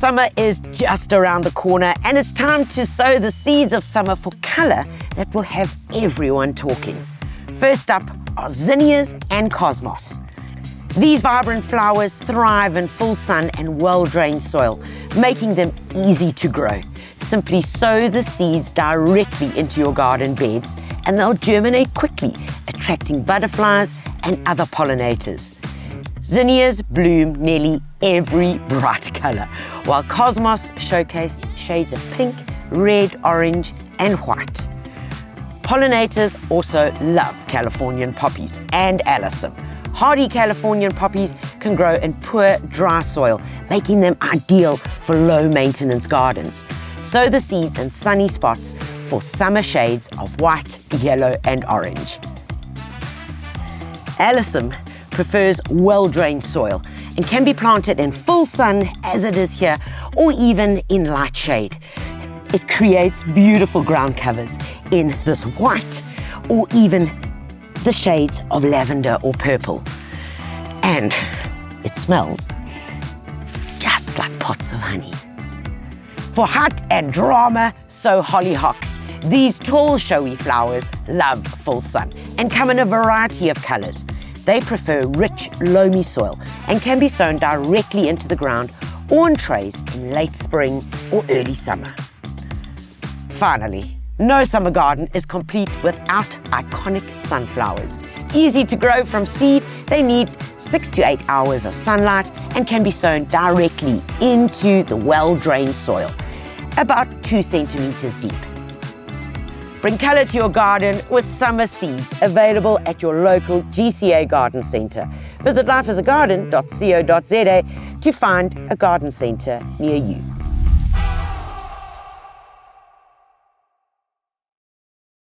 Summer is just around the corner and it's time to sow the seeds of summer for colour that will have everyone talking. First up are zinnias and cosmos. These vibrant flowers thrive in full sun and well-drained soil, making them easy to grow. Simply sow the seeds directly into your garden beds and they'll germinate quickly, attracting butterflies and other pollinators. Zinnias bloom nearly every bright colour, while cosmos showcase shades of pink, red, orange and white. Pollinators also love Californian poppies and alyssum. Hardy Californian poppies can grow in poor, dry soil, making them ideal for low-maintenance gardens. Sow the seeds in sunny spots for summer shades of white, yellow and orange. Alyssum prefers well-drained soil and can be planted in full sun as it is here, or even in light shade. It creates beautiful ground covers in this white or even the shades of lavender or purple. And it smells just like pots of honey. For height and drama, sow hollyhocks. These tall, showy flowers love full sun and come in a variety of colours. They prefer rich, loamy soil and can be sown directly into the ground or in trays in late spring or early summer. Finally, no summer garden is complete without iconic sunflowers. Easy to grow from seed, they need 6 to 8 hours of sunlight and can be sown directly into the well-drained soil, about 2 centimetres deep. Bring colour to your garden with summer seeds available at your local GCA garden centre. Visit lifeasagarden.co.za to find a garden centre near you.